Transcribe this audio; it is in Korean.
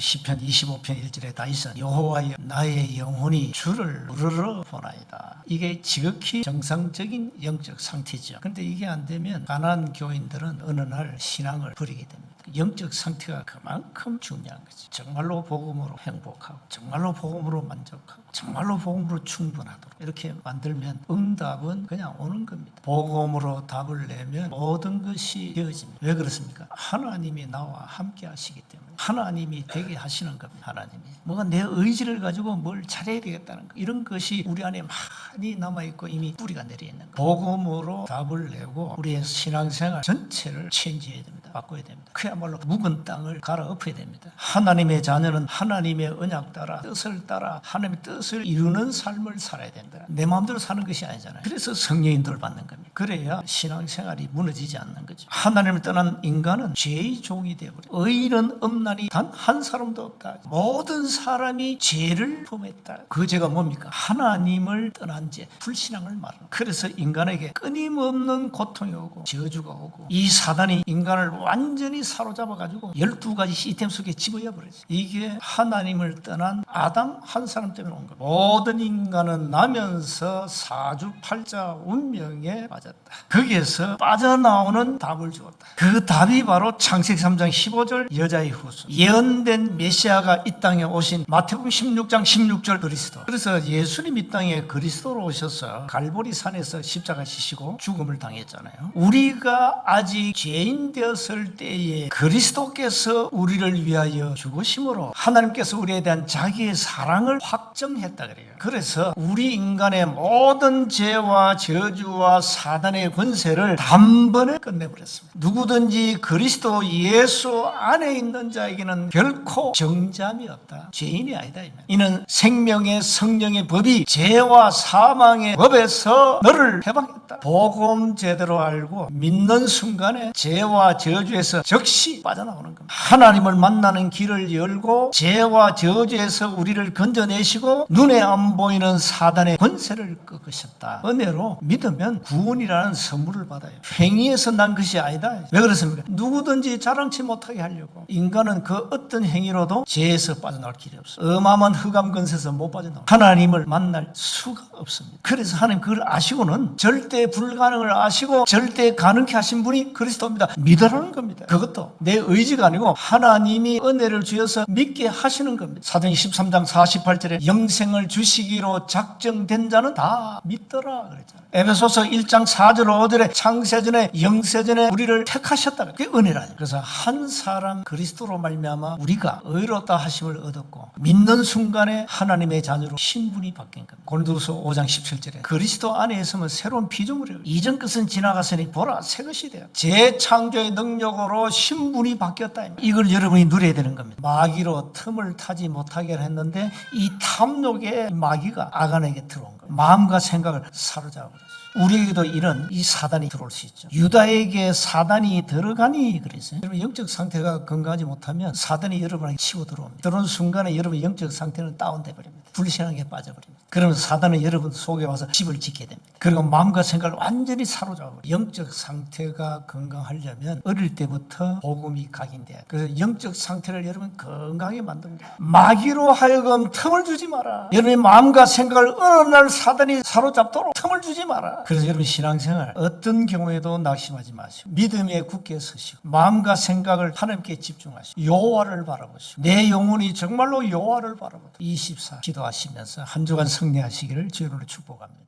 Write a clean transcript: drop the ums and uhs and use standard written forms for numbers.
시편 25편 1절에 다윗은 여호와여 나의 영혼이 주를 우러러 보나이다. 이게 지극히 정상적인 영적 상태죠. 근데 이게 안 되면 가난한 교인들은 어느 날 신앙을 버리게 됩니다. 영적 상태가 그만큼 중요한 거지. 정말로 복음으로 행복하고 정말로 복음으로 만족하고 정말로 복음으로 충분하도록 이렇게 만들면 응답은 그냥 오는 겁니다. 복음으로 답을 내면 모든 것이 되어집니다. 왜 그렇습니까? 하나님이 나와 함께 하시기 때문에 하나님이 되게 하시는 겁니다. 하나님이 뭐가 내 의지를 가지고 뭘 잘해야 되겠다는 거 이런 것이 우리 안에 많이 남아있고 이미 뿌리가 내려있는 거예요. 복음으로 답을 내고 우리의 신앙생활 전체를 체인지해야 됩니다. 바꿔야 됩니다. 그야말로 묵은 땅을 갈아엎어야 됩니다. 하나님의 자녀는 하나님의 언약 따라 뜻을 따라 하나님의 뜻을 이루는 삶을 살아야 된다. 내 마음대로 사는 것이 아니잖아요. 그래서 성령인도를 받는 겁니다. 그래야 신앙생활이 무너지지 않는 거죠. 하나님을 떠난 인간은 죄의 종이 되어버려요. 의인은 없나니 단 한 사람도 없다. 모든 사람이 죄를 범했다. 그 죄가 뭡니까? 하나님을 떠난 죄, 불신앙을 말하는. 그래서 인간에게 끊임없는 고통이 오고 저주가 오고 이 사단이 인간을 완전히 사로잡아가지고 12가지 시스템 속에 집어넣어 버렸어요. 이게 하나님을 떠난 아담 한 사람 때문에 온 겁니다. 모든 인간은 나면서 사주팔자 운명에 빠졌다. 거기에서 빠져나오는 답을 주었다. 그 답이 바로 창세기 3장 15절 여자의 후손, 예언된 메시아가 이 땅에 오신 마태복음 16장 16절 그리스도. 그래서 예수님 이 땅에 그리스도로 오셔서 갈보리 산에서 십자가 지시고 죽음을 당했잖아요. 우리가 아직 죄인 되었을 때에 그리스도께서 우리를 위하여 죽으심으로 하나님께서 우리에 대한 자기의 사랑을 확정했다 그래요. 그래서 우리 인간의 모든 죄와 저주와 사단의 권세를 단번에 끝내버렸습니다. 누구든지 그리스도 예수 안에 있는 자에게는 결코 정잠이 없다. 죄인이 아니다. 이는 생명의 성령의 법이 죄와 사망의 법에서 너를 해방했다. 복음 제대로 알고 믿는 순간에 죄와 저주에서 즉시 빠져나오는 겁니다. 하나님을 만나는 길을 열고 죄와 저주에서 우리를 건져내시고 눈에 안 보이는 사단의 권세를 꺾으셨다. 은혜로 믿으면 구원이라는 선물을 받아요. 행위에서 난 것이 아니다. 왜 그렇습니까? 누구든지 자랑치 못하게 하려고. 인간은 그 어떤 행위로도 죄에서 빠져나올 길이 없어요. 어마어마한 흑암 권세에서 못 빠져나와요. 하나님을 만날 수가 없습니다. 그래서 하나님 그걸 아시고는 절대 불가능을 아시고 절대 가능케 하신 분이 그리스도입니다. 믿으라는 겁니다. 그것도 내 의지가 아니고 하나님이 은혜를 주셔서 믿게 하시는 겁니다. 사도행 13장 48절에 영생을 주시기로 작정된 자는 다 믿더라 그랬잖아요. 에베소서 1장 4절 5절에 창세전에 영세전에 우리를 택하셨다. 그게 은혜라니. 그래서 한 사람 그리스도로 말미암아 우리가 의롭다 하심을 얻었고 믿는 순간에 하나님의 자녀로 신분이 바뀐 겁니다. 고린도후서 5장 17절에 그리스도 안에 있으면 새로운 피조물이에요. 이전 것은 지나갔으니 보라 새 것이 되어 재창조의 능력으로 신분이 바뀌었다. 이걸 여러분이 누려야 되는 겁니다. 마귀로 틈을 타지 못하게 했는데 이 탐욕의 마귀가 아간에게 들어온 거예요. 마음과 생각을 사로잡아버렸어요. 우리에게도 이런 이 사단이 들어올 수 있죠. 유다에게 사단이 들어가니 그랬어요. 여러분 영적 상태가 건강하지 못하면 사단이 여러분에게 치고 들어옵니다. 들어온 순간에 여러분의 영적 상태는 다운돼 버립니다. 불신앙에 빠져버립니다. 그러면 사단은 여러분 속에 와서 집을 짓게 됩니다. 그리고 마음과 생각을 완전히 사로잡아버려요. 영적 상태가 건강하려면 어릴 때부터 복음이 각인돼야 돼요. 그래서 영적 상태를 여러분 건강하게 만듭니다. 마귀로 하여금 틈을 주지 마라. 여러분의 마음과 생각을 어느 날 사단이 사로잡도록 틈을 주지 마라. 그래서 여러분 신앙생활 어떤 경우에도 낙심하지 마시고 믿음에 굳게 서시고 마음과 생각을 하나님께 집중하시고 여호와를 바라보시고 내 영혼이 정말로 여호와를 바라보도록 24 기도하시면서 한 주간 승리하시기를 주님으로 축복합니다.